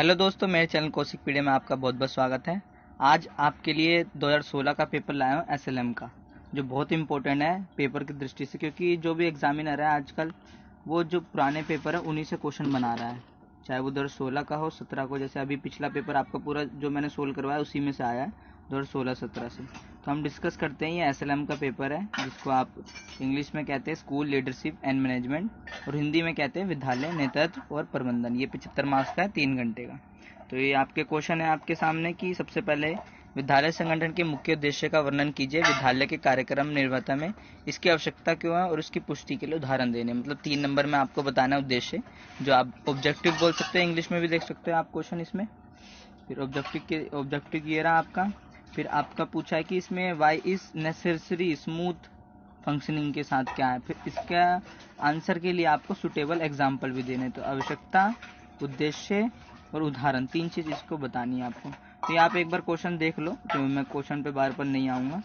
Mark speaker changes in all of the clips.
Speaker 1: Hello दोस्तों, मेरे channel Kaushik पीडिया में आपका बहुत बहुत स्वागत है। आज आपके लिए 2016 का पेपर लाया हूँ एसएलएम का, जो बहुत इंपॉर्टेंट है पेपर की दृष्टि से, क्योंकि जो भी एग्जामिनर है आजकल वो जो पुराने पेपर है उन्हीं से क्वेश्चन बना रहा है, चाहे वो 2016 का हो 17 को। जैसे अभी पिछला पेपर आपका पूरा जो मैंने सोल्व करवाया उसी में से आया है 2016-17 से। तो हम डिस्कस करते हैं। ये एसएलएम का पेपर है जिसको आप इंग्लिश में कहते हैं स्कूल लीडरशिप एंड मैनेजमेंट, और हिंदी में कहते हैं विद्यालय नेतृत्व और प्रबंधन। ये 75 मार्क्स का है, 3 घंटे का। तो ये आपके क्वेश्चन है आपके सामने कि सबसे पहले विद्यालय संगठन के मुख्य उद्देश्य का वर्णन कीजिए। विद्यालय के कार्यक्रम निर्माता में इसकी आवश्यकता क्यों है और उसकी पुष्टि के लिए उदाहरण देने। मतलब 3 नंबर में आपको बताना है उद्देश्य, जो आप ऑब्जेक्टिव बोल सकते हैं, इंग्लिश में भी देख सकते हैं आप क्वेश्चन इसमें। फिर ऑब्जेक्टिव ये रहा आपका। फिर आपका पूछा है कि इसमें why is necessary smooth functioning के साथ क्या है। फिर इसका आंसर के लिए आपको सुटेबल एग्जाम्पल भी देने। तो आवश्यकता, उद्देश्य और उदाहरण, 3 चीज इसको बतानी है आपको। तो ये आप एक बार क्वेश्चन देख लो, तो मैं क्वेश्चन पे बार बार नहीं आऊँगा।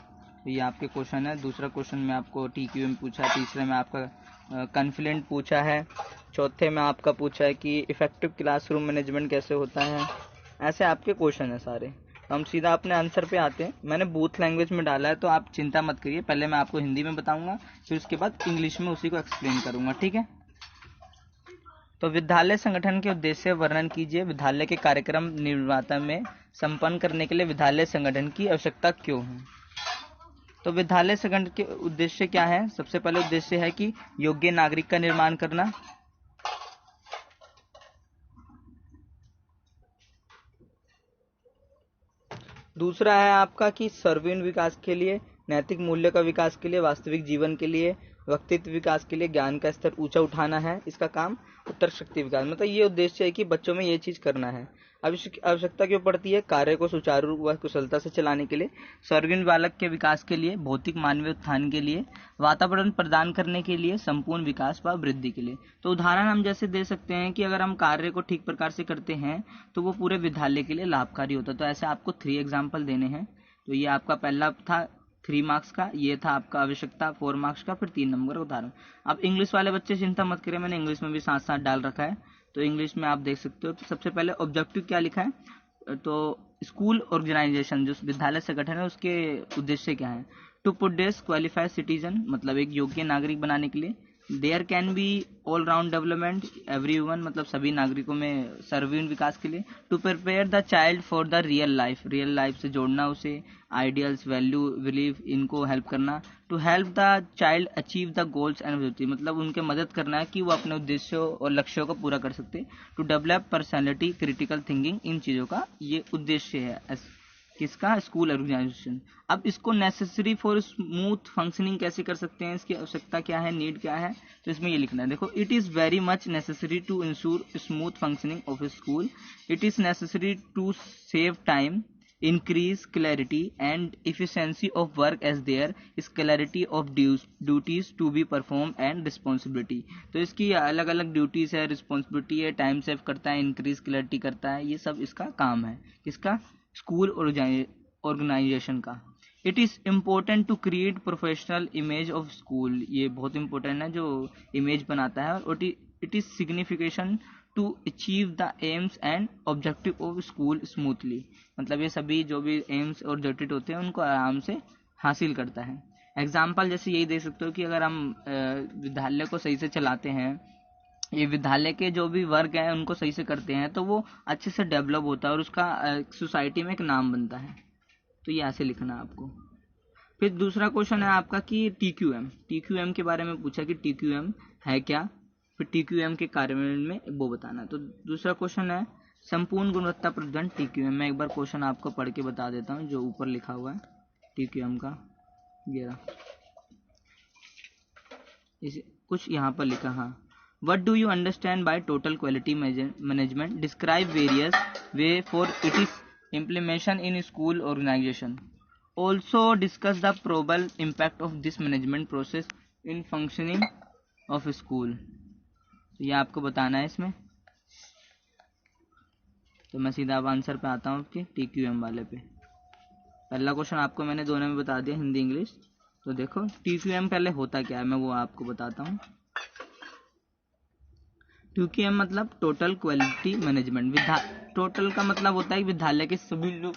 Speaker 1: तो ये आपके क्वेश्चन है। दूसरा क्वेश्चन में आपको TQM पूछा है, तीसरे में आपका कॉन्फिडेंट पूछा है, चौथे में आपका पूछा है कि इफेक्टिव क्लासरूम मैनेजमेंट कैसे होता है। ऐसे आपके क्वेश्चन है सारे। तो हम सीधा अपने आंसर पे आते हैं। मैंने बूथ लैंग्वेज में डाला है, तो आप चिंता मत करिए। पहले मैं आपको हिंदी में बताऊंगा, फिर उसके बाद इंग्लिश में उसी को एक्सप्लेन करूंगा, ठीक है। तो विद्यालय संगठन के उद्देश्य वर्णन कीजिए। विद्यालय के कार्यक्रम निर्माता में संपन्न करने के लिए विद्यालय संगठन की आवश्यकता क्यों है। तो विद्यालय संगठन के उद्देश्य क्या है। सबसे पहले उद्देश्य है कि योग्य नागरिक का निर्माण करना। दूसरा है आपका कि सर्वजन विकास के लिए, नैतिक मूल्य का विकास के लिए, वास्तविक जीवन के लिए, व्यक्तित्व विकास के लिए ज्ञान का स्तर ऊंचा उठाना है इसका काम। उत्तर शक्ति विकास, मतलब ये उद्देश्य है कि बच्चों में ये चीज करना है। आवश्यकता क्यों पड़ती है। कार्य को सुचारू व कुशलता से चलाने के लिए, सर्वजन बालक के विकास के लिए, भौतिक मानवीय उत्थान के लिए, वातावरण प्रदान करने के लिए, संपूर्ण विकास व वृद्धि के लिए। तो उदाहरण हम जैसे दे सकते हैं कि अगर हम कार्य को ठीक प्रकार से करते हैं तो वो पूरे विद्यालय के लिए लाभकारी होता है। तो ऐसे आपको 3 एग्जाम्पल देने हैं। तो ये आपका पहला था 3 मार्क्स का, ये था आपका आवश्यकता 4 मार्क्स का, फिर 3 नंबर का उदाहरण। अब इंग्लिश वाले बच्चे चिंता मत करें, मैंने इंग्लिश में भी साथ साथ डाल रखा है, तो इंग्लिश में आप देख सकते हो। तो सबसे पहले ऑब्जेक्टिव क्या लिखा है, तो स्कूल ऑर्गेनाइजेशन जो विद्यालय संगठन है उसके उद्देश्य क्या है। टू प्रोड्यूस क्वालिफाइड सिटीजन, मतलब एक योग्य नागरिक बनाने के लिए। There can be all round development everyone, मतलब सभी नागरिकों में सर्वजन विकास के लिए। To prepare the child for the real life से जोड़ना उसे, आइडियल्स, वैल्यू, बिलीफ, इनको हेल्प करना। To help the child achieve the goals and objective, मतलब उनके मदद करना है कि वो अपने उद्देश्यों और लक्ष्यों को पूरा कर सकते। To develop personality, critical thinking, इन चीज़ों का ये उद्देश्य है किसका, स्कूल ऑर्गेनाइजेशन। अब इसको नेसेसरी फॉर स्मूथ फंक्शनिंग कैसे कर सकते हैं, इसकी आवश्यकता क्या है, नीड क्या है। तो इसमें ये लिखना है, देखो, it is very much necessary to ensure smooth functioning of a school. It is necessary to save time, increase clarity and efficiency of work as there is clarity of duties to be performed and responsibility। तो इसकी अलग अलग duties है, responsibility है, time save करता है, increase clarity करता है, ये सब इसका काम है। किसका, स्कूल ऑर्गेनाइजेशन का। It is important to create professional image of school, ये बहुत इंपॉर्टेंट है जो इमेज बनाता है। और it is signification to achieve the aims and objective of school smoothly, मतलब ये सभी जो भी एम्स और ऑब्जेक्टिव होते हैं उनको आराम से हासिल करता है। एग्जाम्पल जैसे यही देख सकते हो कि अगर हम विद्यालय को सही से चलाते हैं, ये विद्यालय के जो भी वर्ग हैं उनको सही से करते हैं, तो वो अच्छे से डेवलप होता है और उसका सोसाइटी में एक नाम बनता है। तो ये ऐसे लिखना है आपको। फिर दूसरा क्वेश्चन है आपका कि टीक्यूएम के बारे में पूछा कि टीक्यूएम है क्या, फिर टीक्यूएम के कार्यान्वयन में वो बताना। तो दूसरा क्वेश्चन है संपूर्ण गुणवत्ता प्रबंधन टीक्यूएम। मैं एक बार क्वेश्चन आपको पढ़ के बता देता हूँ जो ऊपर लिखा हुआ है टीक्यूएम का। ये इसे कुछ यहाँ पर लिखा, हाँ। What do you understand by total quality management? Describe various way for its implementation in school organization. Also discuss the probable impact of this management process in functioning of school. तो ये आपको बताना है इसमें। तो मैं सीधा अब आंसर पे आता हूँ आपके TQM वाले पे। पहला क्वेश्चन आपको मैंने दोनों में बता दिया, हिंदी इंग्लिश। तो देखो TQM पहले होता क्या है, मैं वो आपको बताता हूँ। TQM मतलब टोटल क्वालिटी मैनेजमेंट। टोटल का मतलब होता है कि विद्यालय के सभी लोग,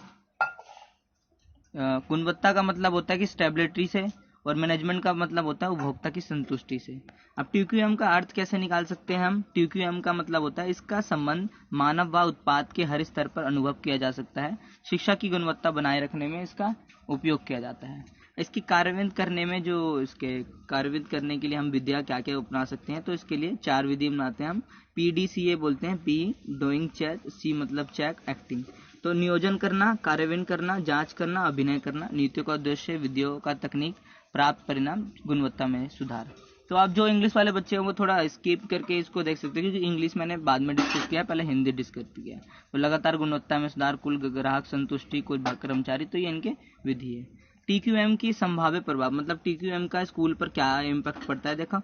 Speaker 1: गुणवत्ता का मतलब होता है कि स्टेबिलिटी से, और मैनेजमेंट का मतलब होता है उपभोक्ता की संतुष्टि से। अब TQM का अर्थ कैसे निकाल सकते हैं हम? TQM का मतलब होता है इसका संबंध मानव व उत्पाद के हर स्तर पर अनुभव किया जा सकता है। शिक्षा की गुणवत्ता बनाए रखने में इसका उपयोग किया जाता है। इसकी कार्यान्वित करने में इसके कार्यान्वित करने के लिए हम विधियाँ क्या क्या अपना सकते हैं, तो इसके लिए 4 विधि बनाते हैं हम। PDCA बोलते हैं, P डूइंग, चेक, C मतलब चेक, एक्टिंग। तो नियोजन करना, कार्यान्वयन करना, जांच करना, अभिनय करना, नीतियों का उद्देश्य, विधियों का तकनीक, प्राप्त परिणाम, गुणवत्ता में सुधार। तो आप जो इंग्लिश वाले बच्चे हैं वो थोड़ा स्किप करके इसको देख सकते हैं, क्योंकि इंग्लिश मैंने बाद में डिस्कस किया, पहले हिंदी डिस्कस किया। तो लगातार गुणवत्ता में सुधार, कुल ग्राहक संतुष्टि, कुल कर्मचारी, तो ये इनके विधि है। TQM की संभाव्य प्रभाव, मतलब TQM का स्कूल पर क्या इम्पैक्ट पड़ता है। देखो,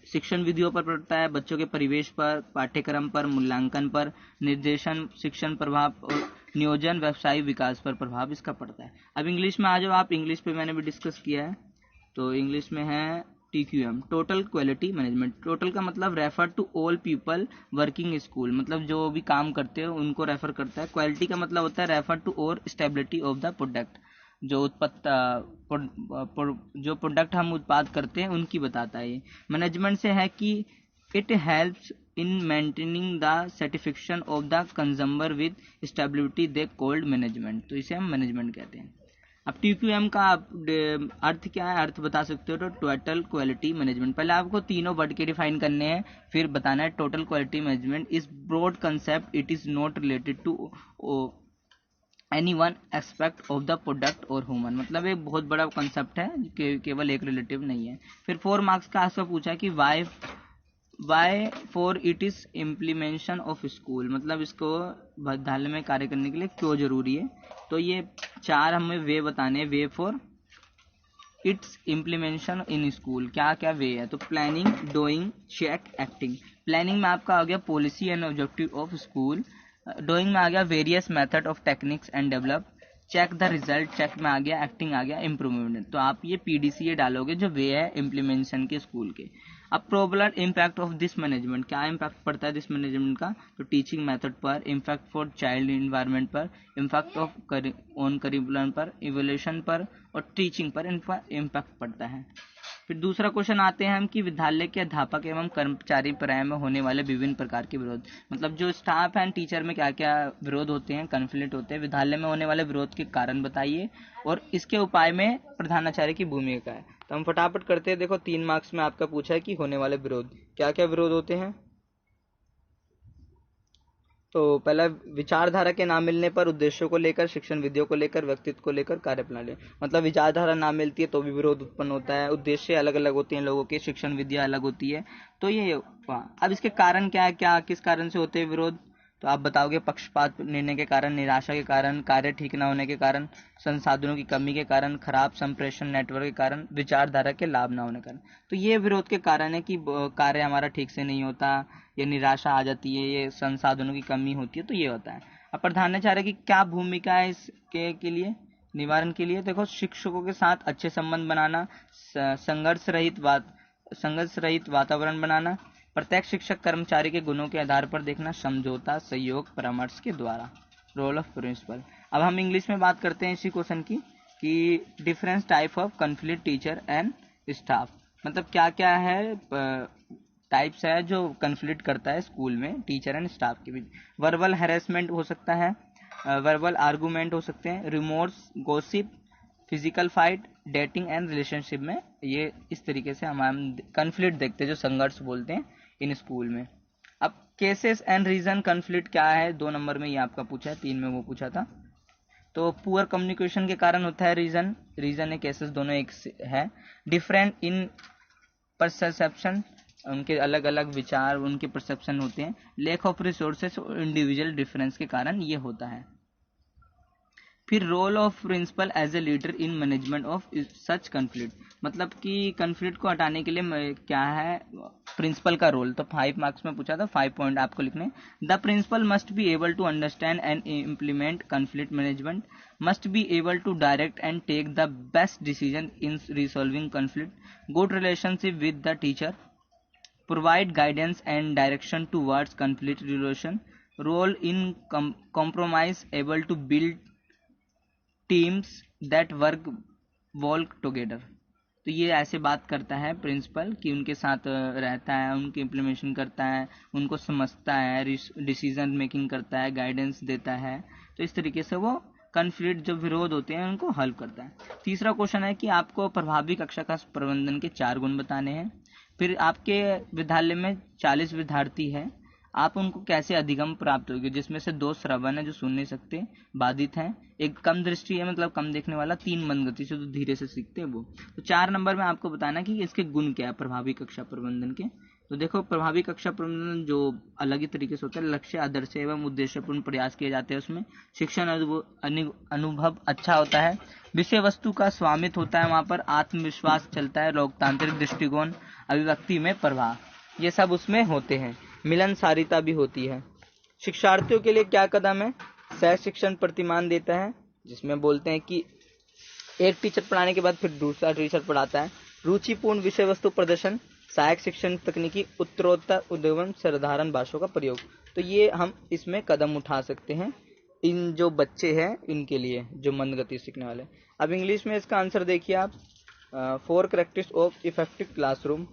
Speaker 1: शिक्षण विधियों पर पड़ता है, बच्चों के परिवेश पर, पाठ्यक्रम पर, मूल्यांकन पर, निर्देशन, शिक्षण प्रभाव और नियोजन, व्यवसायिक विकास पर प्रभाव इसका पड़ता है। अब इंग्लिश में आ जाओ आप, इंग्लिश पे मैंने भी डिस्कस किया है। तो इंग्लिश में है TQM, total quality management. Total का मतलब refer to all people working school, मतलब जो भी काम करते हो उनको रेफर करता है। क्वालिटी का मतलब होता है रेफर टू और स्टेबिलिटी ऑफ द प्रोडक्ट, जो जो प्रोडक्ट हम उत्पाद करते हैं उनकी बताता है ये। मैनेजमेंट से है कि it helps in maintaining the satisfaction of the consumer with stability, they called management. तो इसे हम मैनेजमेंट कहते हैं। अब TQM का अर्थ क्या है, अर्थ बता सकते हो तो टोटल क्वालिटी मैनेजमेंट। पहले आपको तीनों वर्ड के डिफाइन करने हैं, फिर बताना है total quality management is broad concept, it is not related to any one aspect of the product और ह्यूमन, मतलब एक बहुत बड़ा कंसेप्ट है, केवल एक रिलेटिव नहीं है। फिर 4 मार्क्स का आपसे पूछा कि why for it is implementation of school, मतलब इसको विद्यालय में कार्य करने के लिए क्यों जरूरी है। तो ये 4 हमें वे बताने हैं। Way for its implementation in school, क्या क्या वे है। तो planning, doing, check, acting. Planning में आपका आ गया policy and objective of school. Doing में आ गया various method of techniques and develop. Check the result, check में आ गया एक्टिंग, आ गया इम्प्रूवमेंट। तो आप ये PDCA डालोगे जो वे है इम्प्लीमेंटेशन के स्कूल के। अब probable impact of this management, क्या इम्पैक्ट पड़ता है दिस मैनेजमेंट का। तो टीचिंग मेथड पर, इम्पैक्ट फॉर चाइल्ड इन्वायरमेंट पर, इम्पैक्ट ऑफ ऑन करिकुलम पर, इवोल्यूशन पर और टीचिंग पर इम्पैक्ट पड़ता है। फिर दूसरा क्वेश्चन आते हैं हम कि विद्यालय के अध्यापक एवं कर्मचारी पर्याय में होने वाले विभिन्न प्रकार के विरोध, मतलब जो स्टाफ एंड टीचर में क्या क्या विरोध होते हैं, कन्फ्लिक्ट होते हैं। विद्यालय में होने वाले विरोध के कारण बताइए और इसके उपाय में प्रधानाचार्य की भूमिका है। तो हम फटाफट करते हैं। देखो 3 मार्क्स में आपका पूछा है कि होने वाले विरोध, क्या क्या विरोध होते हैं। तो पहला, विचारधारा के ना मिलने पर, उद्देश्यों को लेकर, शिक्षण विधियों को लेकर, व्यक्तित्व को लेकर, कार्यप्रणाली, मतलब विचारधारा ना मिलती है तो भी विरोध उत्पन्न होता है। उद्देश्य अलग अलग होते हैं लोगों के, शिक्षण विधियां अलग होती है। तो ये अब इसके कारण क्या है, क्या किस कारण से होते हैं विरोध। तो आप बताओगे पक्षपात निर्णय के कारण, निराशा के कारण, कार्य ठीक ना होने के कारण, संसाधनों की कमी के कारण, खराब संप्रेषण नेटवर्क के कारण, विचारधारा के लाभ ना होने के कारण। तो ये विरोध के कारण है कि कार्य हमारा ठीक से नहीं होता, ये निराशा आ जाती है, ये संसाधनों की कमी होती है, तो ये होता है। अब प्रधानाचार्य की क्या भूमिका है इसके के लिए, निवारण के लिए। देखो, शिक्षकों के साथ अच्छे संबंध बनाना, संघर्ष रहित वातावरण बनाना, प्रत्येक शिक्षक कर्मचारी के गुणों के आधार पर देखना, समझौता, सहयोग, परामर्श के द्वारा। Role of principal. अब हम इंग्लिश में बात करते हैं इसी क्वेश्चन की कि difference type of conflict teacher and staff, मतलब क्या क्या है टाइप्स है जो कन्फ्लिक्ट करता है स्कूल में टीचर एंड स्टाफ के बीच। वर्बल हैरेसमेंट हो सकता है, वर्बल आर्गूमेंट हो सकते हैं, remorse, gossip, physical fight, dating and relationship में ये इस तरीके से हम कन्फ्लिक्ट देखते हैं, जो संघर्ष बोलते हैं इन स्कूल में। अब केसेस एंड रीजन कन्फ्लिक्ट क्या है, 2 नंबर में ये आपका पूछा है, 3 में वो पूछा था। तो पुअर कम्युनिकेशन के कारण होता है रीजन है केसेस दोनों एक है। डिफरेंट इन परसेप्शन, उनके अलग अलग विचार, उनके परसेप्शन होते हैं। लैक ऑफ रिसोर्सेस और इंडिविजुअल डिफरेंस के कारण ये होता है। फिर role of principal as a leader in management of such conflict, मतलब कि कन्फ्लिक्ट को हटाने के लिए क्या है प्रिंसिपल का रोल। तो 5 मार्क्स में पूछा था, 5 पॉइंट आपको लिखने। The principal must be able to understand and implement conflict management, must be able to direct and take the best decision in resolving conflict, good relationship with the teacher, provide guidance and direction towards conflict resolution, role in compromise, able to build teams that work together. तो ये ऐसे बात करता है principal कि उनके साथ रहता है, उनके इम्प्लीमेंटेशन करता है, उनको समझता है, डिसीजन मेकिंग करता है, गाइडेंस देता है। तो इस तरीके से वो कॉन्फ्लिक्ट जो विरोध होते हैं उनको हल करता है। तीसरा क्वेश्चन है कि आपको प्रभावी कक्षा का प्रबंधन के 4 गुण बताने हैं। फिर आपके विद्यालय में 40 विद्यार्थी है, आप उनको कैसे अधिगम प्राप्त होगी, जिसमें से 2 श्रवण है जो सुन नहीं सकते, बाधित हैं, एक कम दृष्टि है मतलब कम देखने वाला, 3 मंद गति से जो धीरे से सीखते हैं वो। तो 4 नंबर में आपको बताना कि इसके गुण क्या है प्रभावी कक्षा प्रबंधन के। तो देखो, प्रभावी कक्षा प्रबंधन जो अलग ही तरीके से होता है, लक्ष्य, आदर्श एवं उद्देश्यपूर्ण प्रयास किए जाते हैं उसमें, शिक्षण अनुभव अच्छा होता है, विषय वस्तु का स्वामित्व होता है, वहाँ पर आत्मविश्वास चलता है, लोकतांत्रिक दृष्टिकोण, अभिव्यक्ति में प्रवाह, ये सब उसमें होते हैं, मिलनसारिता भी होती है। शिक्षार्थियों के लिए क्या कदम है? सह शिक्षण प्रतिमान देता है, जिसमें बोलते हैं कि एक टीचर पढ़ाने के बाद फिर दूसरा टीचर पढ़ाता है। रुचिपूर्ण विषय वस्तु प्रदर्शन, सहायक शिक्षण तकनीकी, उत्तरोत्तर उद्यम, साधारण भाषाओं का प्रयोग। तो ये हम इसमें कदम उठा सकते हैं इन जो बच्चे हैं इनके लिए, जो मंद गति सीखने वाले। अब इंग्लिश में इसका आंसर देखिए आप, 4 कैरेक्टरिस्टिक्स ऑफ इफेक्टिव क्लासरूम।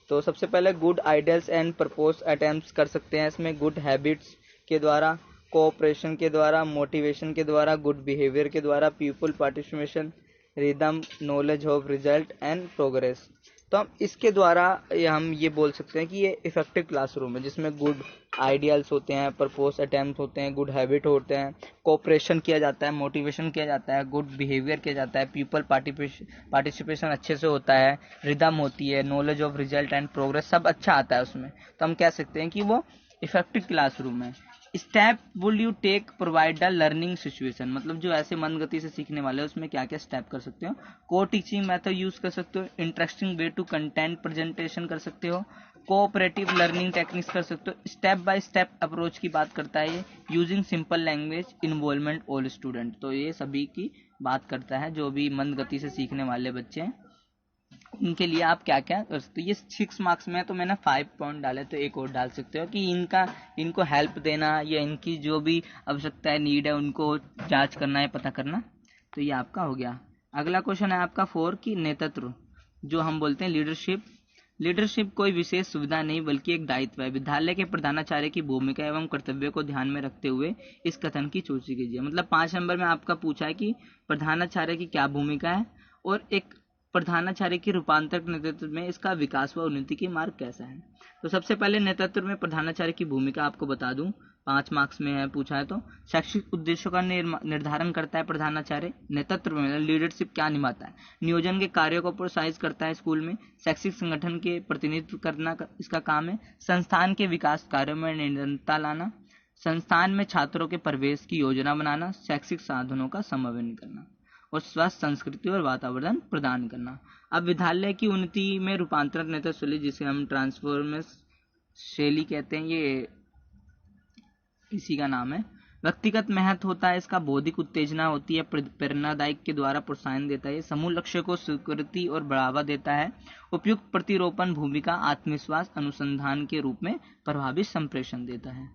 Speaker 1: तो सबसे पहले good ideals and propose attempts कर सकते हैं इसमें, गुड हैबिट्स के द्वारा, कोऑपरेशन के द्वारा, मोटिवेशन के द्वारा, गुड बिहेवियर के द्वारा, people participation, rhythm, knowledge of result and progress. तो हम इसके द्वारा हम ये बोल सकते हैं कि ये इफेक्टिव क्लासरूम है, जिसमें गुड आइडियल्स होते हैं, प्रपोज अटेम्प्ट होते हैं, गुड हैबिट होते हैं, कोऑपरेशन किया जाता है, मोटिवेशन किया जाता है, गुड बिहेवियर किया जाता है, पीपल पार्टिसिपेशन अच्छे से होता है, रिदम होती है, knowledge of result and progress सब अच्छा आता है उसमें। तो हम कह सकते हैं कि वो इफेक्टिव क्लासरूम है। Step would you take provide the learning situation, मतलब जो ऐसे मंद गति से सीखने वाले हैं उसमें क्या क्या स्टेप कर सकते हो। को टीचिंग मेथड यूज कर सकते हो, interesting way to content presentation कर सकते हो, कोऑपरेटिव लर्निंग टेक्निक्स कर सकते हो, स्टेप बाय स्टेप अप्रोच की बात करता है ये, using simple language, involvement all student. तो ये सभी की बात करता है जो भी मंद गति से सीखने वाले बच्चे हैं इनके लिए आप क्या क्या कर सकते हो। ये 6 मार्क्स में है तो मैंने 5 पॉइंट डाले, तो एक और डाल सकते हो कि इनको हेल्प देना या इनकी जो भी आवश्यकता है, नीड है, उनको जांच करना है, पता करना। तो ये आपका हो गया। अगला क्वेश्चन है आपका 4 की नेतृत्व, जो हम बोलते हैं लीडरशिप। लीडरशिप कोई विशेष सुविधा नहीं बल्कि एक दायित्व है। विद्यालय के प्रधानाचार्य की भूमिका एवं कर्तव्य को ध्यान में रखते हुए इस कथन की सूची कीजिए। मतलब 5 नंबर में आपका पूछा है कि प्रधानाचार्य की क्या भूमिका है और एक प्रधानाचार्य की रूपांतरक नेतृत्व में इसका विकास व उन्नति के मार्ग कैसा है। तो सबसे पहले नेतृत्व में प्रधानाचार्य की भूमिका आपको बता दूं, 5 मार्क्स में है पूछा है। तो शैक्षिक उद्देश्यों का निर्धारण करता है प्रधानाचार्य। नेतृत्व में लीडरशिप क्या निभाता है, नियोजन के कार्यों को प्रोत्साहित करता है स्कूल में, शैक्षिक संगठन के प्रतिनिधित्व करना इसका काम है, संस्थान के विकास कार्यों में निरंतरता लाना, संस्थान में छात्रों के प्रवेश की योजना बनाना, शैक्षिक साधनों का समन्वय करना और स्वस्थ संस्कृति और वातावरण प्रदान करना। अब विद्यालय की उन्नति में रूपांतरण नेतृत्व शैली, जिसे हम ट्रांसफॉर्मेशन शैली कहते हैं, ये इसी का नाम है। व्यक्तिगत महत्व होता है इसका, बौद्धिक उत्तेजना होती है, प्रेरणादायक के द्वारा प्रोत्साहन देता है, समूह लक्ष्य को स्वीकृति और बढ़ावा देता है, उपयुक्त प्रतिरोपण भूमिका, आत्मविश्वास, अनुसंधान के रूप में प्रभावी संप्रेषण देता है।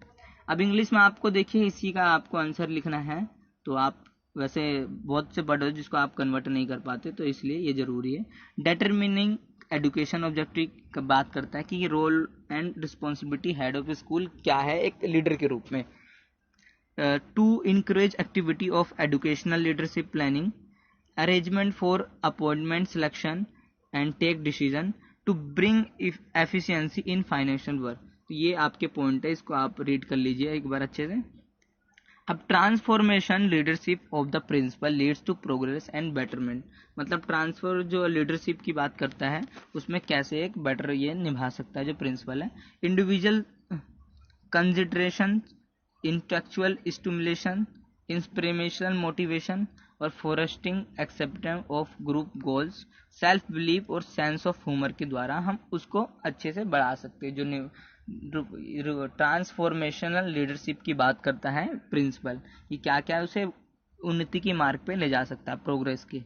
Speaker 1: अब इंग्लिश में आपको देखिए इसी का आपको आंसर लिखना है। तो आप वैसे बहुत से वर्ड जिसको आप कन्वर्ट नहीं कर पाते, तो इसलिए ये जरूरी है। डिटरमिनिंग एजुकेशन ऑब्जेक्टिव का बात करता है कि ये role and responsibility head of school क्या है एक लीडर के रूप में। To encourage activity of educational leadership planning, arrangement for appointment selection and take decision, to bring efficiency in financial work. तो ये आपके पॉइंट है, इसको आप रीड कर लीजिए एक बार अच्छे से। अब transformation leadership of the principal leads to progress and betterment, मतलब ट्रांसफर जो लीडरशिप की बात करता है उसमें कैसे एक बेटर ये निभा सकता है जो प्रिंसिपल है। Individual consideration, intellectual stimulation, inspirational motivation और fostering acceptance of group goals, self belief और सेंस ऑफ ह्यूमर के द्वारा हम उसको अच्छे से बढ़ा सकते हैं। जो ट्रांसफॉर्मेशनल लीडरशिप की बात करता है प्रिंसिपल, ये क्या क्या उसे उन्नति के मार्ग पे ले जा सकता है, प्रोग्रेस की।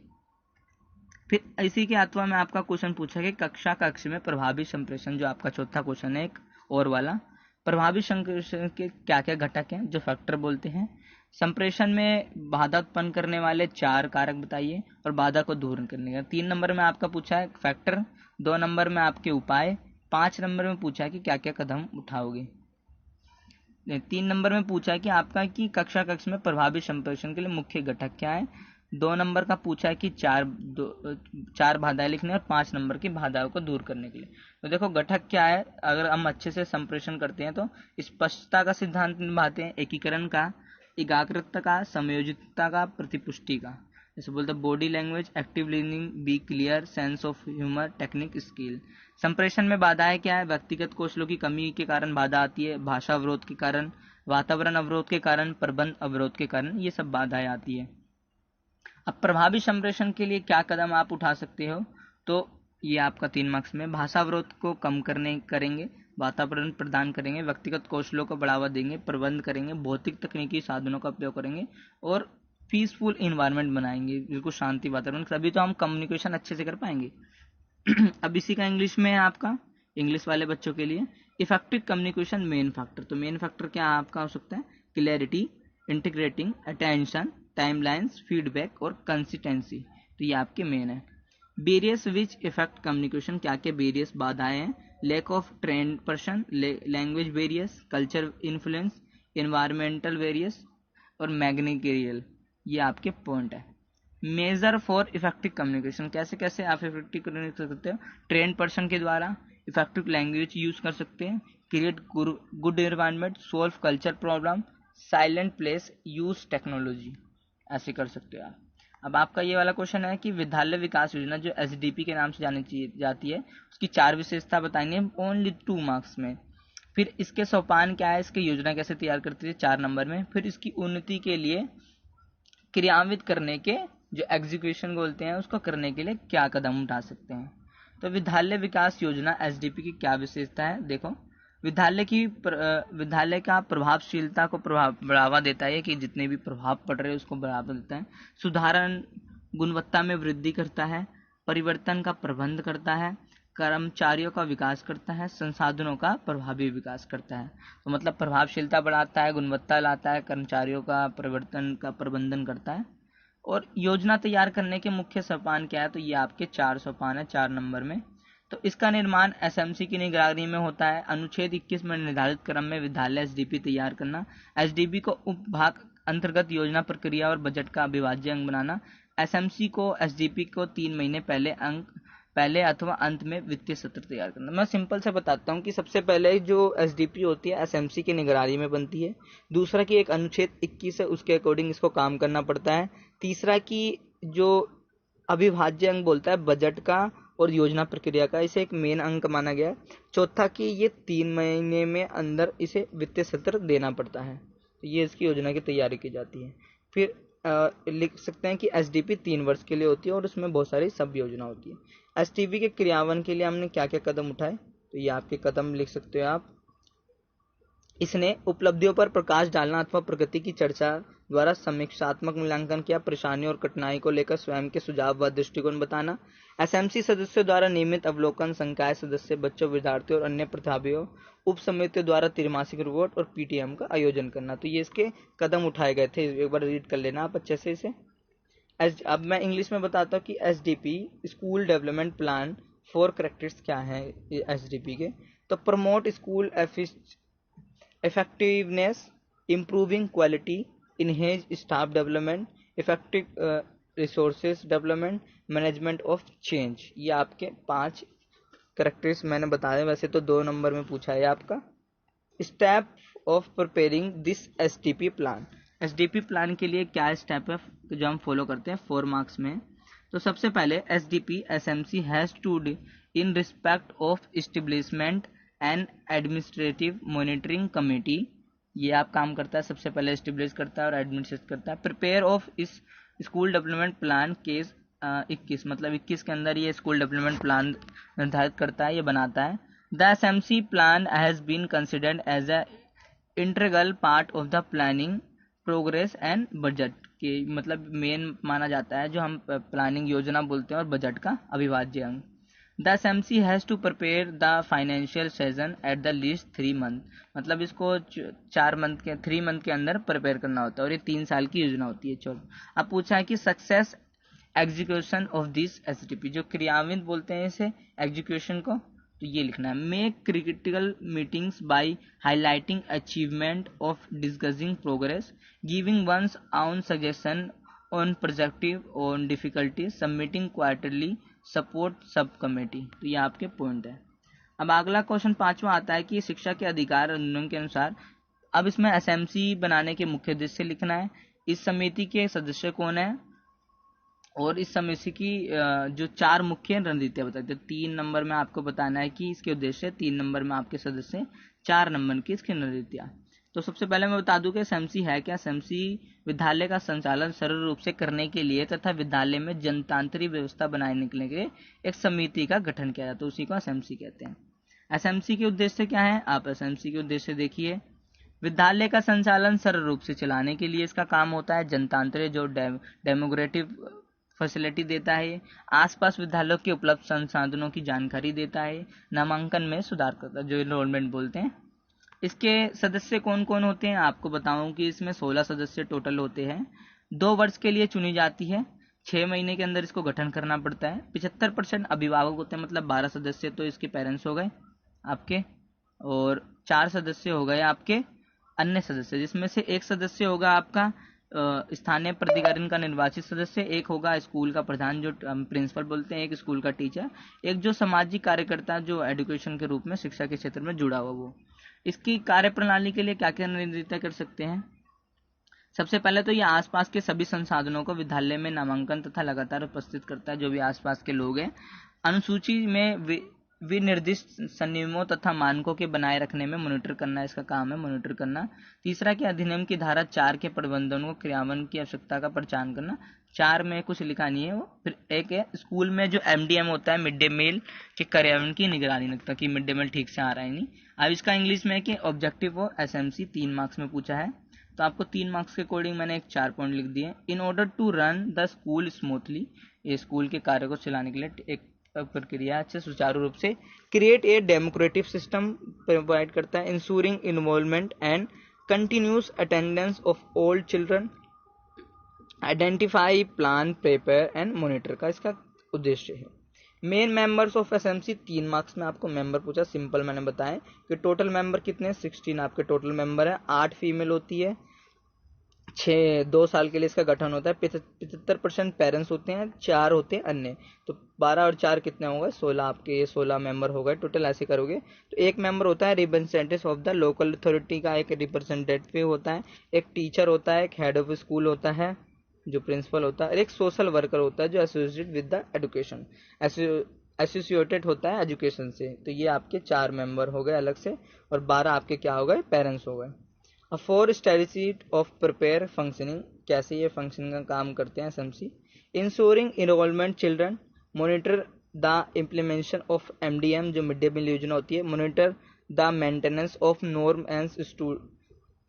Speaker 1: फिर इसी के अथवा में आपका क्वेश्चन पूछा कि कक्षा कक्ष में प्रभावी संप्रेषण, जो आपका चौथा क्वेश्चन है एक और वाला, प्रभावी संप्रेषण के क्या क्या घटक हैं, जो फैक्टर बोलते हैं। संप्रेषण में बाधा उत्पन्न करने वाले 4 कारक बताइए और बाधा को दूर करने का। 3 नंबर में आपका पूछा है फैक्टर, 2 नंबर में आपके उपाय, 5 नंबर में पूछा है कि क्या क्या कदम उठाओगे। 3 नंबर में पूछा है कि आपका कि कक्षा कक्ष में प्रभावी संप्रेषण के लिए मुख्य घटक क्या है। 2 नंबर का पूछा है कि 4 बाधाएं लिखने और 5 नंबर की बाधाओं को दूर करने के लिए। तो देखो घटक क्या है, अगर हम अच्छे से संप्रेषण करते हैं तो स्पष्टता का सिद्धांत निभाते हैं, एकीकरण का, एकाग्रता का, समयोजितता का, प्रतिपुष्टि का। जैसे बोलते हैं body language, active listening, be clear, sense of humour, technique, skill. संप्रेषण में बाधाएं क्या है, व्यक्तिगत कौशलों की कमी के कारण बाधा आती है, भाषा अवरोध के कारण, वातावरण अवरोध के कारण, प्रबंध अवरोध के कारण, ये सब बाधाएं आती है। अब प्रभावी संप्रेषण के लिए क्या कदम आप उठा सकते हो, तो ये आपका 3 मार्क्स में, भाषा अवरोध को कम करेंगे, वातावरण प्रदान करेंगे, व्यक्तिगत कौशलों को बढ़ावा देंगे, प्रबंध करेंगे, भौतिक तकनीकी साधनों का उपयोग करेंगे और पीसफुल इन्वायरमेंट बनाएंगे, बिल्कुल शांति वातावरण, तभी तो हम कम्युनिकेशन अच्छे से कर पाएंगे। अब इसी का इंग्लिश में है आपका, इंग्लिश वाले बच्चों के लिए इफेक्टिव कम्युनिकेशन मेन फैक्टर। तो मेन फैक्टर क्या आपका हो सकता है, clarity, integrating, attention, timelines, feedback और कंसिस्टेंसी। तो ये आपके मेन है। बेरियस विच इफेक्ट कम्युनिकेशन, क्या क्या बेरियस बाधाएं हैं, lack of trained person, language barriers, culture influence, environmental various और मैग्नेरियल, ये आपके पॉइंट है। मेजर फॉर इफेक्टिव कम्युनिकेशन, कैसे कैसे आप इफेक्टिव कम्युनिकेशन कर सकते हो, ट्रेंड पर्सन के द्वारा, इफेक्टिव लैंग्वेज यूज कर सकते हैं, create good environment, solve culture problem, silent place, use technology, ऐसे कर सकते हो आप। अब आपका ये वाला क्वेश्चन है कि विद्यालय विकास योजना जो एसडीपी के नाम से जानी जाती है, उसकी 4 विशेषता बताएंगे ओनली 2 मार्क्स में। फिर इसके सोपान क्या है, इसकी योजना कैसे तैयार करती है 4 नंबर में। फिर इसकी उन्नति के लिए क्रियान्वित करने के, जो एग्जीक्यूशन बोलते हैं, उसको करने के लिए क्या कदम उठा सकते हैं। तो विद्यालय विकास योजना एसडीपी की क्या विशेषता है, देखो विद्यालय का प्रभावशीलता को बढ़ावा देता है, कि जितने भी प्रभाव पड़ रहे हैं उसको बढ़ावा देता है, सुधारण गुणवत्ता में वृद्धि करता है, परिवर्तन का प्रबंध करता है, कर्मचारियों का विकास करता है, संसाधनों का प्रभावी विकास करता है। तो मतलब प्रभावशीलता बढ़ाता है, गुणवत्ता लाता है, कर्मचारियों का परिवर्तन का प्रबंधन करता है। और योजना तैयार करने के मुख्य सोपान क्या है, तो ये आपके 4 सोपान है 4 नंबर में। तो इसका निर्माण एसएमसी की निगरानी में होता है। अनुच्छेद 21 में निर्धारित क्रम में विद्यालय एसडीपी तैयार करना, एसडीपी को उपभाग अंतर्गत योजना प्रक्रिया और बजट का अविभाज्य अंग बनाना, एसएमसी को एसडीपी को 3 महीने पहले अथवा अंत में वित्तीय सत्र तैयार करना। मैं सिंपल से बताता हूँ कि सबसे पहले जो एसडीपी होती है एसएमसी की निगरानी में बनती है। दूसरा कि एक अनुच्छेद 21 है उसके अकॉर्डिंग इसको काम करना पड़ता है। तीसरा कि जो अविभाज्य अंग बोलता है बजट का और योजना प्रक्रिया का, इसे एक मेन अंक माना गया है। चौथा कि ये 3 महीने में अंदर इसे वित्तीय सत्र देना पड़ता है, तो ये इसकी योजना की तैयारी की जाती है। फिर लिख सकते हैं कि एसडीपी 3 वर्ष के लिए होती है और उसमें बहुत सारी सब योजना होती है। एसडीपी के क्रियान्वयन के लिए हमने क्या क्या कदम उठाए, तो ये आपके कदम लिख सकते हो आप। इसने उपलब्धियों पर प्रकाश डालना अथवा प्रगति की चर्चा द्वारा समीक्षात्मक मूल्यांकन किया, परेशानियों और कठिनाई को लेकर स्वयं के सुझाव व दृष्टिकोण बताना, एसएमसी सदस्यों द्वारा नियमित अवलोकन, संकाय सदस्य, बच्चों, विद्यार्थियों और अन्य प्रतिभागियों, उप समितियों द्वारा त्रैमासिक रिपोर्ट और पीटीएम का आयोजन करना। तो ये इसके कदम उठाए गए थे, एक बार रीड कर लेना आप अच्छे से इसे। अब मैं इंग्लिश में बताता हूँ कि SDP school development plan 4 characters क्या है एसडीपी के, तो promote school effectiveness, improving quality, enhance staff development, effective resources development, management of change। ये आपके 5 कैरेक्टर्स मैंने बताए, वैसे तो 2 नंबर में पूछा है आपका। Step of preparing this SDP plan, SDP plan के लिए क्या स्टेप है जो हम फॉलो करते हैं 4 मार्क्स में। तो सबसे पहले SDP SMC has to in respect of establishment and administrative monitoring committee, ये आप काम करता है, सबसे पहले एस्टेब्लिश करता है और एडमिनिस्ट्रेट करता है। प्रिपेयर ऑफ इस स्कूल डेवलपमेंट प्लान केस 21, मतलब 21 के अंदर ये स्कूल डेवलपमेंट प्लान निर्धारित करता है, ये बनाता है। The SMC plan has been considered as a integral part of the planning progress and budget, के मतलब मेन माना जाता है, जो हम प्लानिंग योजना बोलते हैं और बजट का अविभाज्य अंग। The SMC has to prepare the financial session at the least 3 month, मतलब इसको 3 मंथ के अंदर प्रिपेयर करना होता है और ये 3 साल की योजना होती है। चलो अब पूछा है कि success execution of this STP, जो क्रियान्वित बोलते हैं इसे एग्जीक्यूशन को, तो ये लिखना है। Make critical meetings by highlighting achievement of discussing progress, giving once on suggestion on projective on difficulty, submitting quarterly support sub committee. तो ये आपके पॉइंट है। अब अगला क्वेश्चन 5वां आता है कि शिक्षा के अधिकार अधिनियम के अनुसार, अब इसमें एसएमसी बनाने के मुख्य उद्देश्य लिखना है, इस समिति के सदस्य कौन है और इस समिति की जो 4 मुख्य रणनीतियां बताई। तो 3 नंबर में आपको बताना है कि इसके उद्देश्य, 3 नंबर में आपके सदस्य, 4 नंबर की इसकी रणनीतियां। तो सबसे पहले मैं बता दूं कि एसएमसी है क्या। एसएमसी विद्यालय का संचालन सरल रूप से करने के लिए तथा विद्यालय में जनतांत्रिक व्यवस्था बनाने के लिए एक समिति का गठन किया जाता है, तो उसी को एसएमसी कहते हैं। एसएमसी के उद्देश्य क्या है, आप एसएमसी के उद्देश्य देखिए। विद्यालय का संचालन सरल रूप से चलाने के लिए इसका काम होता है। जनतांत्रिक जो डेमोक्रेटिक फैसिलिटी देता है, आसपास विद्यालयों के उपलब्ध संसाधनों की जानकारी देता है, नामांकन में सुधार करता है, जो एनरोलमेंट बोलते हैं। इसके सदस्य कौन कौन होते हैं आपको बताऊं कि इसमें 16 सदस्य टोटल होते हैं। 2 वर्ष के लिए चुनी जाती है, 6 महीने के अंदर इसको गठन करना पड़ता है। 75% अभिभावक होते हैं, मतलब 12 सदस्य तो इसके पेरेंट्स हो गए आपके, और 4 सदस्य हो गए आपके अन्य सदस्य, जिसमें से एक सदस्य होगा आपका स्थानीय प्राधिकरण का निर्वाचित सदस्य, एक होगा स्कूल का प्रधान जो प्रिंसिपल बोलते हैं, एक स्कूल का टीचर, एक जो सामाजिक कार्यकर्ता जो एजुकेशन के रूप में शिक्षा के क्षेत्र में जुड़ा हुआ वो। इसकी कार्यप्रणाली के लिए क्या क्या निर्देशित कर सकते हैं। सबसे पहले तो ये आसपास के सभी संसाधनों को विद्यालय में नामांकन तथा लगातार उपस्थित करता है, जो भी आसपास के लोग हैं। अनुसूची में विनिर्दिष्ट संनियमों तथा मानकों के बनाए रखने में मॉनिटर करना इसका काम है, मॉनिटर करना। तीसरा कि अधिनियम की धारा 4 के प्रबंधन को क्रियान्वयन की आवश्यकता का पहचान करना। 4 में कुछ लिखा नहीं है वो। फिर एक है स्कूल में जो एमडीएम होता है, मिड डे मील के कार्यान्वयन की निगरानी रखता कि मिड डे मील ठीक से आ रहा है नहीं। अब इसका इंग्लिश में है कि ऑब्जेक्टिव और एसएमसी 3 मार्क्स में पूछा है, तो आपको 3 मार्क्स के अकॉर्डिंग मैंने एक 4 पॉइंट लिख दिए। In order to run the school smoothly, ये स्कूल के कार्य को चलाने के लिए एक प्रक्रिया अच्छे सुचारू रूप से। Create a democratic system provide करता है। Ensuring involvement and continuous attendance of all children. Identify plan prepare and monitor का इसका उद्देश्य है। Main members of SMC 3 marks में आपको मेंबर पूछा, सिंपल मैंने बताया कि टोटल मेंबर कितने 16 आपके टोटल मेंबर है। 8 फीमेल होती है, 2 साल के लिए इसका गठन होता है। 75% पेरेंट्स होते हैं, 4 होते हैं अन्य, तो 12 और 4 कितने होंगे 16 आपके, ये 16 मेंबर हो गए टोटल। ऐसे करोगे तो एक मेंबर होता है representative of the local authority का, एक रिप्रेजेंटेटिव होता है, एक टीचर होता है, एक हेड ऑफ स्कूल होता है जो प्रिंसिपल होता है, और एक सोशल वर्कर होता है जो associated with the education, associated होता है एजुकेशन से। तो ये आपके 4 मेंबर हो गए अलग से, और 12 आपके क्या हो गए पेरेंट्स हो गए। अब 4 स्ट्रेटजी ऑफ प्रिपेयर फंक्शनिंग, कैसे ये फंक्शन का काम करते हैं SMC. Ensuring enrolment children, monitor the implementation of MDM जो मिड डे मील योजना होती है, monitor the maintenance of norm and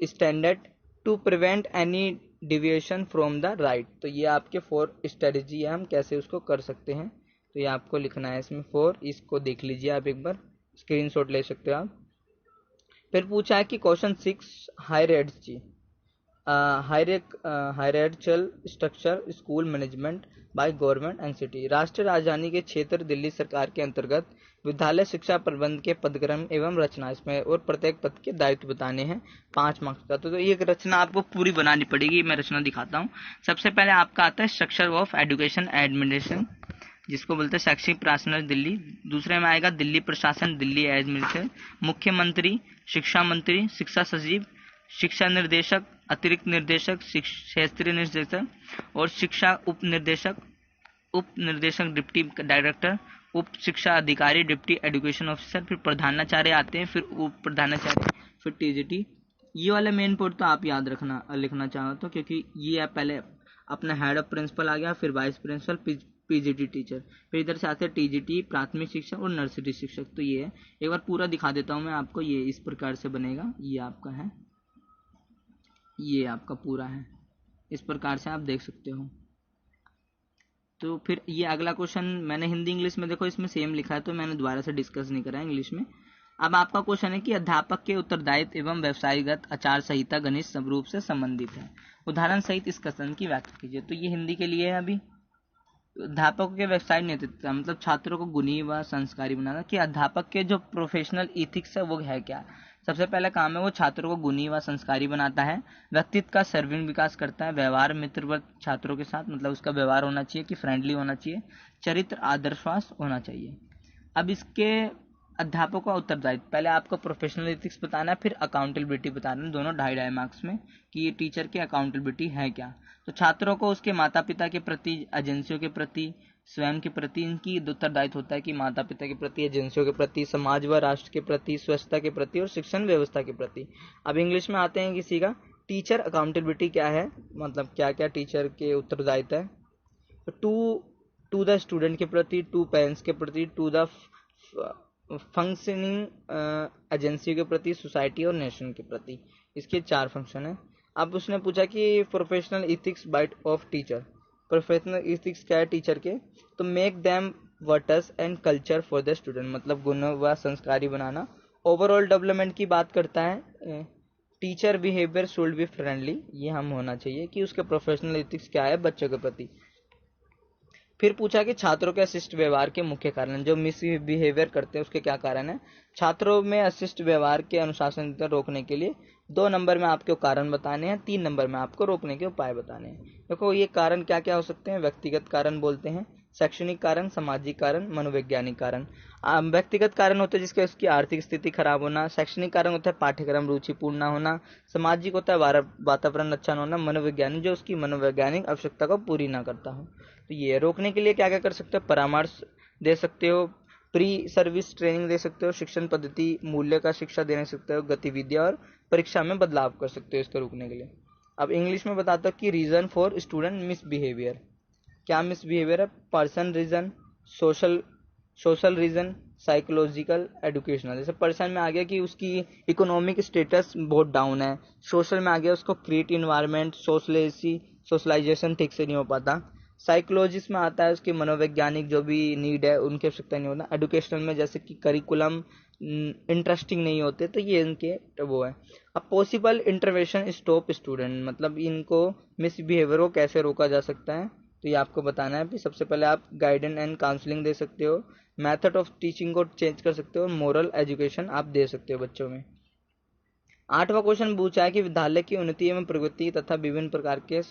Speaker 1: standard to prevent any deviation from the right. तो ये आपके 4 स्ट्रेटजी है, हम कैसे उसको कर सकते हैं, तो ये आपको लिखना है इसमें 4। इसको देख लीजिए आप एक बार, स्क्रीनशॉट ले सकते हो आप। फिर पूछा है कि question 6 hierarchy hierarchical structure school management by government and city. राष्ट्रीय राजधानी के क्षेत्र दिल्ली सरकार के अंतर्गत विद्यालय शिक्षा प्रबंध के पदक्रम एवं रचना इसमें, और प्रत्येक पद के दायित्व बताने हैं 5 मार्क्स का। तो ये रचना आपको पूरी बनानी पड़ेगी, मैं रचना दिखाता हूँ। सबसे पहले आपका आता है स्ट्रक्चर ऑफ एजुकेशन एडमिनिस्ट्रेशन, जिसको बोलते हैं शैक्षिक प्रशासन दिल्ली। दूसरे में आएगा दिल्ली प्रशासन, दिल्ली एडमिनिस्ट्रेशन, मुख्यमंत्री, शिक्षा मंत्री, शिक्षा सचिव, शिक्षा निर्देशक, अतिरिक्त निर्देशक, क्षेत्रीय निर्देशक और शिक्षा उप निर्देशक, डिप्टी डायरेक्टर, उप शिक्षा अधिकारी, डिप्टी एजुकेशन ऑफिसर, फिर प्रधानाचार्य आते हैं, फिर उप प्रधानाचार्य, फिर टीजीटी। ये वाले मेन पॉइंट तो आप याद रखना लिखना चाहो तो, क्योंकि ये है पहले अपना हेड ऑफ प्रिंसिपल आ गया, फिर वाइस प्रिंसिपल, पीजीटी टीचर, फिर इधर से आते हैं टीजीटी प्राथमिक शिक्षक और नर्सरी शिक्षक। तो ये है, एक बार पूरा दिखा देता हूँ मैं आपको। ये इस प्रकार से बनेगा, ये आपका है, ये आपका पूरा है, इस प्रकार से आप देख सकते हो। तो फिर ये अगला क्वेश्चन मैंने हिंदी इंग्लिश में, देखो इसमें सेम लिखा है तो मैंने दोबारा से डिस्कस नहीं करा इंग्लिश में। अब आपका क्वेश्चन है कि अध्यापक के उत्तरदायित्व एवं व्यवसायगत आचार संहिता घनिष्ठ रूप से संबंधित है, उदाहरण सहित इस कथन की व्याख्या कीजिए। तो ये हिंदी के लिए है। अभी अध्यापकों के व्यवसाय नेतृत्व मतलब छात्रों को गुणी व संस्कारी बनाना, कि अध्यापक के जो प्रोफेशनल इथिक्स है वो है क्या। सबसे पहला काम है वो छात्रों को गुणी व संस्कारी बनाता है, व्यक्तित्व का सर्वांगीण विकास करता है, व्यवहार मित्रवत छात्रों के साथ मतलब उसका व्यवहार होना चाहिए कि फ्रेंडली होना चाहिए, चरित्र आदर्शवास होना चाहिए। अब इसके अध्यापकों का उत्तरदायित्व, पहले आपको प्रोफेशनल एथिक्स बताना है, फिर अकाउंटेबिलिटी बताना है, दोनों 2.5 मार्क्स में कि ये टीचर की अकाउंटेबिलिटी है क्या। तो छात्रों को उसके माता पिता के प्रति, एजेंसियों के प्रति, स्वयं के प्रति इनकी उत्तरदायित्व होता है कि माता पिता के प्रति, एजेंसियों के प्रति, समाज व राष्ट्र के प्रति, स्वच्छता के प्रति और शिक्षण व्यवस्था के प्रति। अब इंग्लिश में आते हैं किसी का, टीचर अकाउंटेबिलिटी क्या है, मतलब क्या क्या टीचर के उत्तरदायित्व है। टू द स्टूडेंट के प्रति, टू पेरेंट्स के प्रति, टू द फंक्शनिंग एजेंसी के प्रति, सोसाइटी और नेशन के प्रति। इसके 4 फंक्शन है। अब उसने पूछा कि professional ethics bite of teacher, professional ethics क्या है टीचर के, तो make them virtues and culture for the student, मतलब गुण व संस्कारी बनाना। ओवरऑल डेवलपमेंट की बात करता है, teacher behaviour should be friendly, ये हम होना चाहिए कि उसके प्रोफेशनल इथिक्स क्या है बच्चों के प्रति। फिर पूछा कि छात्रों के अशिष्ट व्यवहार के मुख्य कारण, जो मिस बिहेवियर करते हैं उसके क्या कारण है। छात्रों में अशिष्ट व्यवहार के अनुशासन रोकने के लिए 2 नंबर में आपको कारण बताने हैं, 3 नंबर में आपको रोकने के उपाय बताने हैं। देखो ये कारण क्या क्या हो सकते हैं, व्यक्तिगत कारण बोलते हैं, शैक्षणिक कारण, सामाजिक कारण, मनोवैज्ञानिक कारण। व्यक्तिगत कारण होते हैं जिसके उसकी आर्थिक स्थिति खराब होना, शैक्षणिक कारण होता है पाठ्यक्रम रुचिपूर्ण ना होना, सामाजिक होता है वातावरण अच्छा न होना, मनोवैज्ञानिक जो उसकी मनोवैज्ञानिक आवश्यकता को पूरी ना करता हो। तो ये रोकने के लिए क्या क्या कर सकते हो, परामर्श दे सकते हो, प्री सर्विस ट्रेनिंग दे सकते हो, शिक्षण पद्धति मूल्य का शिक्षा देने सकते हो, गतिविधियां और परीक्षा में बदलाव कर सकते हो इसको रोकने के लिए। अब इंग्लिश में बताता हूँ कि रीजन फॉर स्टूडेंट मिसबिहेवियर, क्या मिसबिहेवियर है, person reason, social reason, psychological, educational. जैसे पर्सन में आ गया कि उसकी इकोनॉमिक स्टेटस बहुत डाउन है, सोशल में आ गया उसको क्रिएट इन्वायरमेंट, सोशलाइजेशन ठीक से नहीं हो पाता, साइकोलॉजिस्ट में आता है उसकी मनोवैज्ञानिक जो भी नीड है उनकी आवश्यकता नहीं होता, एजुकेशनल में जैसे कि करिकुलम इंटरेस्टिंग नहीं होते, तो ये इनके वो है। अब पॉसिबल इंटरवेंशन स्टॉप स्टूडेंट, मतलब इनको मिसबिहेवियर को कैसे रोका जा सकता है, तो ये आपको बताना है। सबसे पहले आप गाइडेंस एंड काउंसलिंग दे सकते हो, मेथड ऑफ टीचिंग को चेंज कर सकते हो, मोरल एजुकेशन आप दे सकते हो बच्चों में। 8वां क्वेश्चन पूछा है कि विद्यालय की उन्नति एवं प्रगति तथा विभिन्न प्रकार के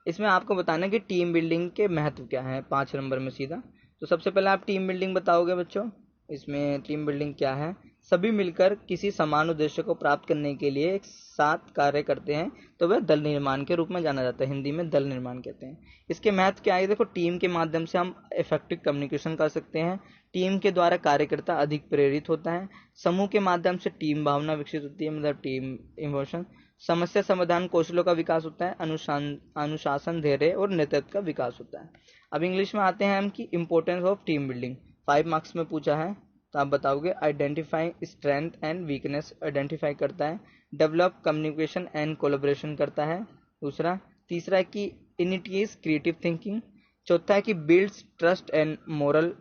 Speaker 1: इसमें आपको बताना है कि टीम बिल्डिंग के महत्व क्या है, 5 नंबर में सीधा। तो सबसे पहले आप टीम बिल्डिंग बताओगे बच्चों, इसमें टीम बिल्डिंग क्या है, सभी मिलकर किसी समान उद्देश्य को प्राप्त करने के लिए एक साथ कार्य करते हैं तो वह दल निर्माण के रूप में जाना जाता है, हिंदी में दल निर्माण कहते हैं। इसके महत्व क्या है, देखो टीम के माध्यम से हम इफेक्टिव कम्युनिकेशन कर सकते हैं, टीम के द्वारा कार्यकर्ता अधिक प्रेरित होता है, समूह के माध्यम से टीम भावना विकसित होती है, मतलब टीम इमोशन, समस्या समाधान कौशलों का विकास होता है, अनुशासन, धैर्य और नेतृत्व का विकास होता है। अब इंग्लिश में आते हैं हम कि importance of team building, 5 marks में पूछा है तो आप बताओगे। Identify strength and weakness, identify करता है, डेवलप कम्युनिकेशन एंड कोलैबोरेशन करता है, दूसरा। तीसरा है कि इनिटिएट्स क्रिएटिव थिंकिंग, चौथा है कि बिल्ड्स ट्रस्ट एंड मोरल,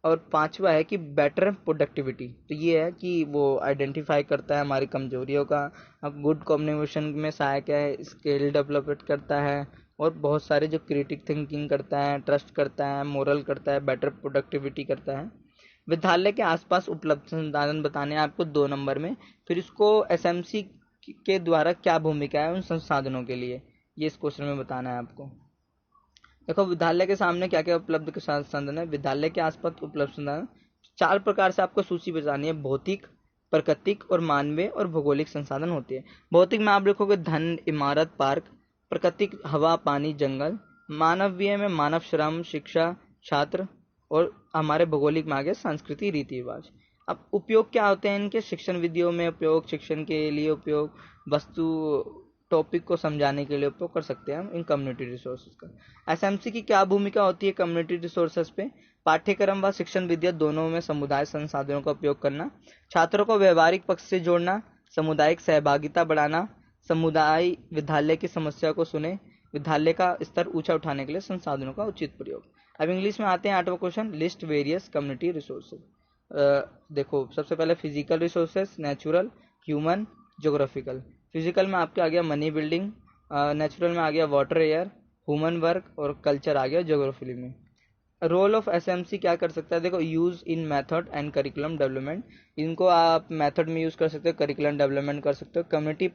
Speaker 1: और 5वां है कि बेटर प्रोडक्टिविटी। तो ये है कि वो आइडेंटिफाई करता है हमारी कमजोरियों का, अब गुड कम्युनिकेशन में सहायक है, स्किल डेवलपमेंट करता है, और बहुत सारे जो क्रिएटिव थिंकिंग करता है, ट्रस्ट करता है, मोरल करता है, बेटर प्रोडक्टिविटी करता है। विद्यालय के आसपास उपलब्ध संसाधन बताने हैं आपको 2 नंबर में, फिर इसको एसएमसी के द्वारा क्या भूमिका है उन संसाधनों के लिए, ये इस क्वेश्चन में बताना है आपको। देखो विद्यालय के सामने क्या क्या उपलब्ध संसाधन है, विद्यालय के आसपास उपलब्ध संसाधन 4 प्रकार से आपको सूची बतानी है, भौतिक, प्राकृतिक और मानवीय और भौगोलिक संसाधन होते हैं। भौतिक में आप लिखोगे धन, इमारत, पार्क, प्राकृतिक हवा, पानी, जंगल, मानवीय में मानव श्रम, शिक्षा, छात्र, और हमारे भौगोलिक में आ गया संस्कृति, रीति रिवाज। अब उपयोग क्या होते हैं इनके, शिक्षण विधियों में उपयोग, शिक्षण के लिए उपयोग, वस्तु टॉपिक को समझाने के लिए उपयोग कर सकते हैं हम इन कम्युनिटी रिसोर्सेज का। एसएमसी की क्या भूमिका होती है कम्युनिटी रिसोर्सेज पे, पाठ्यक्रम व शिक्षण विद्या दोनों में समुदाय संसाधनों का उपयोग करना, छात्रों को व्यवहारिक पक्ष से जोड़ना, सामुदायिक सहभागिता बढ़ाना, समुदाय विद्यालय की समस्या को सुने, विद्यालय का स्तर ऊंचा उठाने के लिए संसाधनों का उचित प्रयोग। अब इंग्लिश में आते हैं 8वां question, list various community resources. देखो सबसे पहले physical resources, natural, human, geographical. Physical में आपके आ गया मनी बिल्डिंग, नेचुरल में आ गया वाटर, एयर, ह्यूमन वर्क और कल्चर आ गया ज्योग्राफी में। रोल ऑफ एसएमसी क्या कर सकता है, देखो use in method and curriculum development, इनको आप मेथड में यूज कर सकते हो, करिकुलम डेवलपमेंट कर सकते हो। कम्युनिटी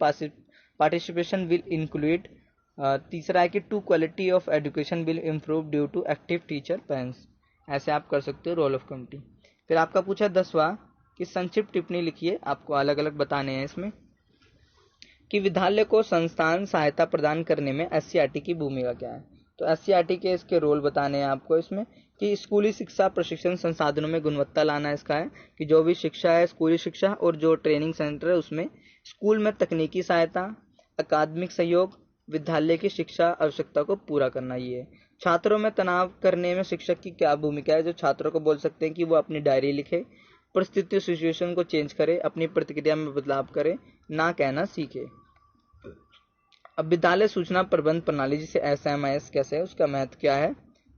Speaker 1: पार्टिसिपेशन विल इंक्लूड, तीसरा है कि to quality of education will improve due to active teacher parents. ऐसे आप कर सकते हो रोल ऑफ कम्युनिटी। फिर आपका पूछा 10वां कि संक्षिप्त टिप्पणी लिखिए, आपको अलग अलग बताने हैं इसमें कि विद्यालय को संस्थान सहायता प्रदान करने में एससीईआरटी की भूमिका क्या है। तो एससीईआरटी के इसके रोल बताने हैं आपको इसमें कि स्कूली शिक्षा प्रशिक्षण संसाधनों में गुणवत्ता लाना इसका है, कि जो भी शिक्षा है स्कूली शिक्षा और जो ट्रेनिंग सेंटर है उसमें स्कूल में तकनीकी सहायता, अकादमिक सहयोग, विद्यालय की शिक्षा आवश्यकता को पूरा करना। ये है छात्रों में तनाव करने में शिक्षक की क्या भूमिका है, जो छात्रों को बोल सकते हैं कि वो अपनी डायरी लिखे, परिस्थिति सिचुएशन को चेंज करे, अपनी प्रतिक्रिया में बदलाव करे, ना कहना सीखे। अब विद्यालय सूचना प्रबंध प्रणाली जिसे एसएमआईएस कैसे है, उसका महत्व क्या है।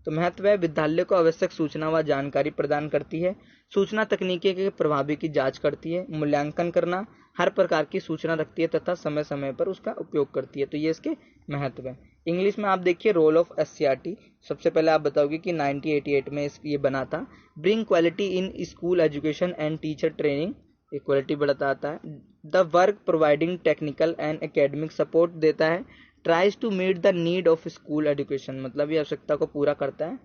Speaker 1: तो महत्व है विद्यालय को आवश्यक सूचना व जानकारी प्रदान करती है, सूचना तकनीकी के प्रभावी की जांच करती है, मूल्यांकन करना, हर प्रकार की सूचना रखती है तथा समय समय पर उसका उपयोग करती है। तो ये इसके महत्व है। इंग्लिश में आप देखिए रोल ऑफ एससीईआरटी, सबसे पहले आप बताओगे कि 1988 में ये बना था। Bring quality in school education and teacher training, equality बढ़ाता आता है। The work providing technical and academic support देता है। Tries to meet the need of school education, मतलब ये आवश्यकता को पूरा करता है।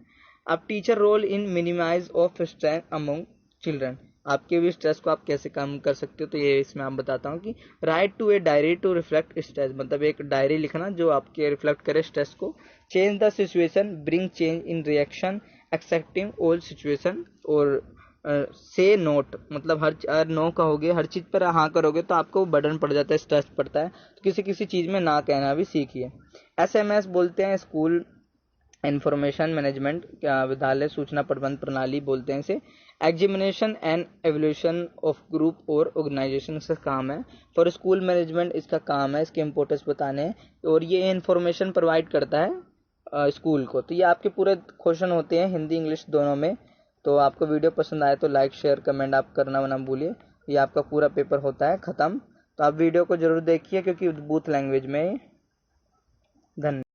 Speaker 1: अब teacher role in minimise of stress among children, आपके भी स्ट्रेस को आप कैसे कम कर सकते हो, तो ये इसमें आप बताता हूँ कि write to a diary to reflect stress, मतलब एक डायरी लिखना जो आपके रिफ्लेक्ट करे स्ट्रेस को। Change the situation, bring change in reaction, accepting all situation और से नोट, मतलब हर नो कहोगे, हर चीज पर हाँ करोगे तो आपको बर्डन पड़ जाता है, स्ट्रेस पड़ता है, तो किसी किसी चीज में ना कहना भी सीखिए। एसएमएस बोलते हैं स्कूल इंफॉर्मेशन मैनेजमेंट, क्या विद्यालय सूचना प्रबंध प्रणाली बोलते हैं इसे। Examination and evolution of group और ऑर्गेनाइजेशन का काम है। फॉर स्कूल मैनेजमेंट इसका काम है, इसके इंपोर्टेंस बताने हैं, और ये इंफॉर्मेशन प्रोवाइड करता है स्कूल को। तो ये आपके पूरे क्वेश्चन होते हैं हिंदी इंग्लिश दोनों में। तो आपको वीडियो पसंद आए तो लाइक शेयर कमेंट आप करना ना भूलिए। ये आपका पूरा पेपर होता है खत्म, तो आप वीडियो को जरूर देखिए क्योंकि बूथ लैंग्वेज में। धन्यवाद।